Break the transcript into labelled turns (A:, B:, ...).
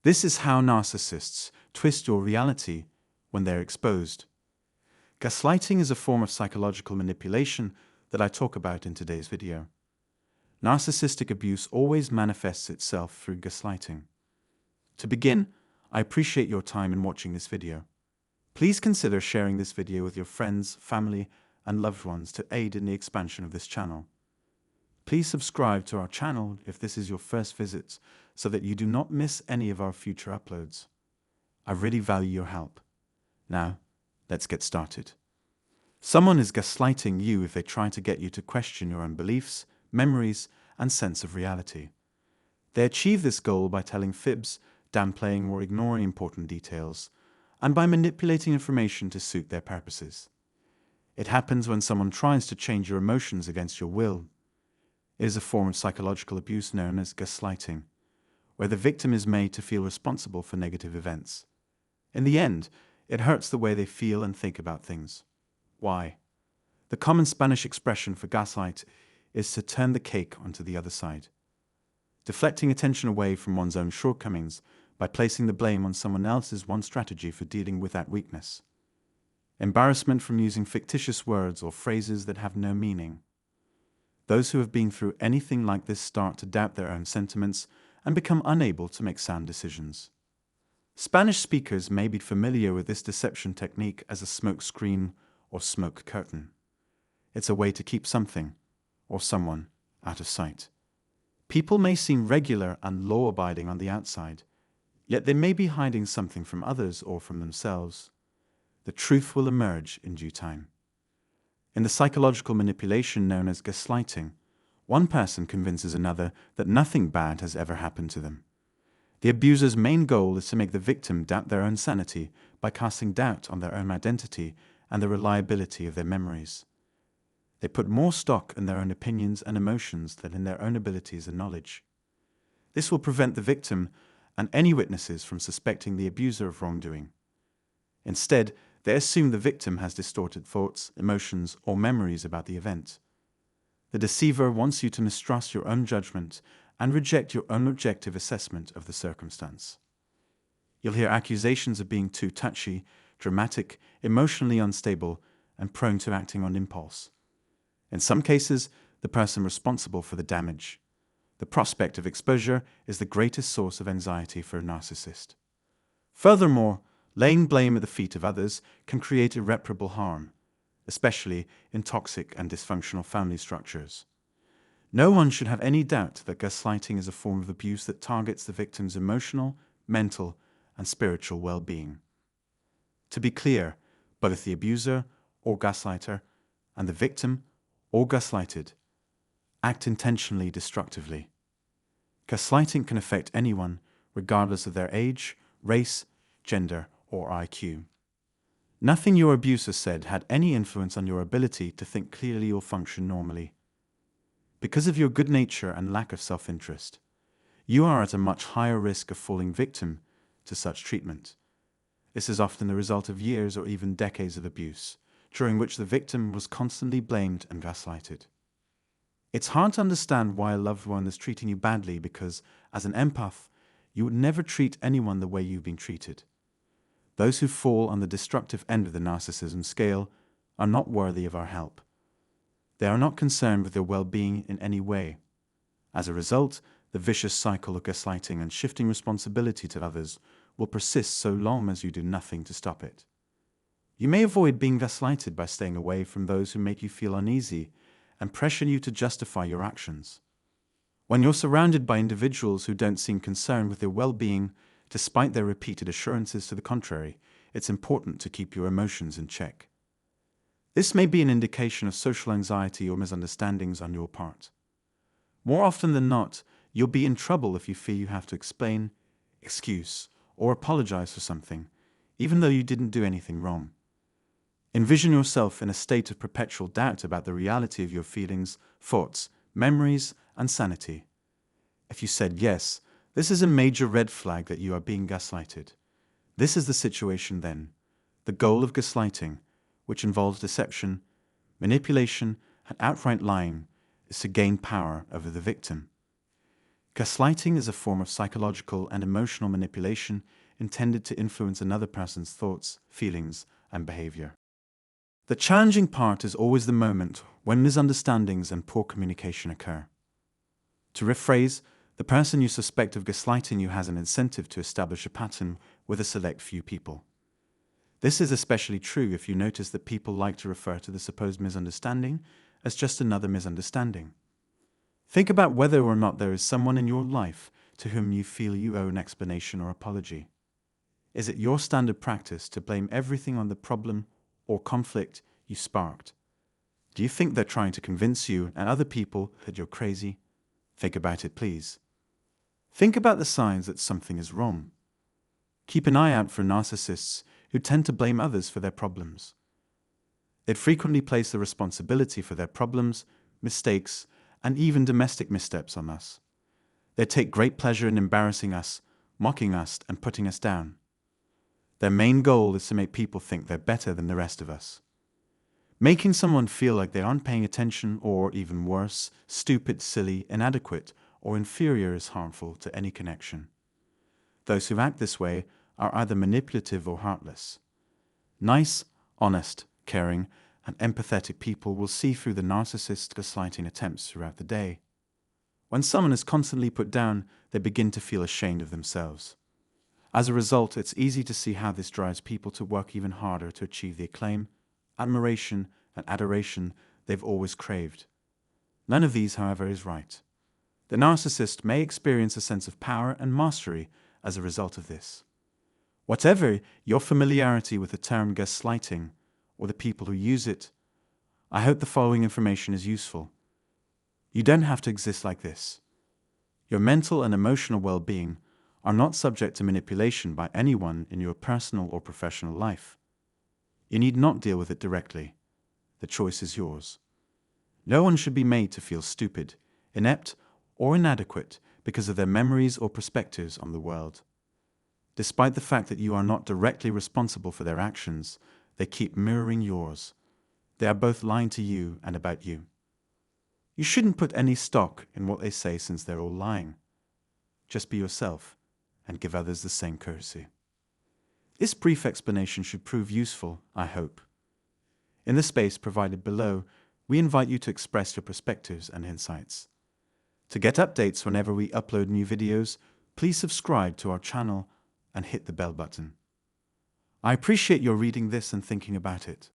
A: This is how narcissists twist your reality when they're exposed. Gaslighting is a form of psychological manipulation that I talk about in today's video. Narcissistic abuse always manifests itself through gaslighting. To begin, I appreciate your time in watching this video. Please consider sharing this video with your friends, family, and loved ones to aid in the expansion of this channel. Please subscribe to our channel if this is your first visit so that you do not miss any of our future uploads. I really value your help. Now, let's get started. Someone is gaslighting you if they try to get you to question your own beliefs, memories, and sense of reality. They achieve this goal by telling fibs, downplaying or ignoring important details, and by manipulating information to suit their purposes. It happens when someone tries to change your emotions against your will. It is a form of psychological abuse known as gaslighting, where the victim is made to feel responsible for negative events. In the end, it hurts the way they feel and think about things. Why? The common Spanish expression for gaslight is to turn the cake onto the other side. Deflecting attention away from one's own shortcomings by placing the blame on someone else is one strategy for dealing with that weakness. Embarrassment from using fictitious words or phrases that have no meaning. Those who have been through anything like this start to doubt their own sentiments and become unable to make sound decisions. Spanish speakers may be familiar with this deception technique as a smoke screen or smoke curtain. It's a way to keep something or someone out of sight. People may seem regular and law-abiding on the outside, yet they may be hiding something from others or from themselves. The truth will emerge in due time. In the psychological manipulation known as gaslighting, one person convinces another that nothing bad has ever happened to them. The abuser's main goal is to make the victim doubt their own sanity by casting doubt on their own identity and the reliability of their memories. They put more stock in their own opinions and emotions than in their own abilities and knowledge. This will prevent the victim and any witnesses from suspecting the abuser of wrongdoing. Instead, they assume the victim has distorted thoughts, emotions, or memories about the event. The deceiver wants you to mistrust your own judgment and reject your own objective assessment of the circumstance. You'll hear accusations of being too touchy, dramatic, emotionally unstable, and prone to acting on impulse. In some cases, the person responsible for the damage. The prospect of exposure is the greatest source of anxiety for a narcissist. Furthermore, laying blame at the feet of others can create irreparable harm, especially in toxic and dysfunctional family structures. No one should have any doubt that gaslighting is a form of abuse that targets the victim's emotional, mental, and spiritual well-being. To be clear, both the abuser or gaslighter and the victim or gaslighted act intentionally destructively. Gaslighting can affect anyone, regardless of their age, race, gender, or IQ. Nothing your abuser said had any influence on your ability to think clearly or function normally. Because of your good nature and lack of self-interest, you are at a much higher risk of falling victim to such treatment. This is often the result of years or even decades of abuse, during which the victim was constantly blamed and gaslighted. It's hard to understand why a loved one is treating you badly because, as an empath, you would never treat anyone the way you've been treated. Those who fall on the destructive end of the narcissism scale are not worthy of our help. They are not concerned with their well-being in any way. As a result, the vicious cycle of gaslighting and shifting responsibility to others will persist so long as you do nothing to stop it. You may avoid being gaslighted by staying away from those who make you feel uneasy and pressure you to justify your actions. When you're surrounded by individuals who don't seem concerned with your well-being, despite their repeated assurances to the contrary, it's important to keep your emotions in check. This may be an indication of social anxiety or misunderstandings on your part. More often than not, you'll be in trouble if you feel you have to explain, excuse, or apologize for something, even though you didn't do anything wrong. Envision yourself in a state of perpetual doubt about the reality of your feelings, thoughts, memories, and sanity. If you said yes, this is a major red flag that you are being gaslighted. This is the situation then. The goal of gaslighting, which involves deception, manipulation, and outright lying, is to gain power over the victim. Gaslighting is a form of psychological and emotional manipulation intended to influence another person's thoughts, feelings, and behavior. The challenging part is always the moment when misunderstandings and poor communication occur. To rephrase, the person you suspect of gaslighting you has an incentive to establish a pattern with a select few people. This is especially true if you notice that people like to refer to the supposed misunderstanding as just another misunderstanding. Think about whether or not there is someone in your life to whom you feel you owe an explanation or apology. Is it your standard practice to blame everything on the problem or conflict you sparked? Do you think they're trying to convince you and other people that you're crazy? Think about it, please. Think about the signs that something is wrong. Keep an eye out for narcissists who tend to blame others for their problems. They'd frequently place the responsibility for their problems, mistakes, and even domestic missteps on us. They take great pleasure in embarrassing us, mocking us, and putting us down. Their main goal is to make people think they're better than the rest of us. Making someone feel like they aren't paying attention or, even worse, stupid, silly, inadequate, or inferior is harmful to any connection. Those who act this way are either manipulative or heartless. Nice, honest, caring, and empathetic people will see through the narcissist's gaslighting attempts throughout the day. When someone is constantly put down, they begin to feel ashamed of themselves. As a result, it's easy to see how this drives people to work even harder to achieve the acclaim, admiration, and adoration they've always craved. None of these, however, is right. The narcissist may experience a sense of power and mastery as a result of this. Whatever your familiarity with the term gaslighting or the people who use it, I hope the following information is useful. You don't have to exist like this. Your mental and emotional well-being are not subject to manipulation by anyone in your personal or professional life. You need not deal with it directly. The choice is yours. No one should be made to feel stupid, inept, or inadequate because of their memories or perspectives on the world. Despite the fact that you are not directly responsible for their actions, they keep mirroring yours. They are both lying to you and about you. You shouldn't put any stock in what they say since they're all lying. Just be yourself and give others the same courtesy. This brief explanation should prove useful, I hope. In the space provided below, we invite you to express your perspectives and insights. To get updates whenever we upload new videos, please subscribe to our channel and hit the bell button. I appreciate your reading this and thinking about it.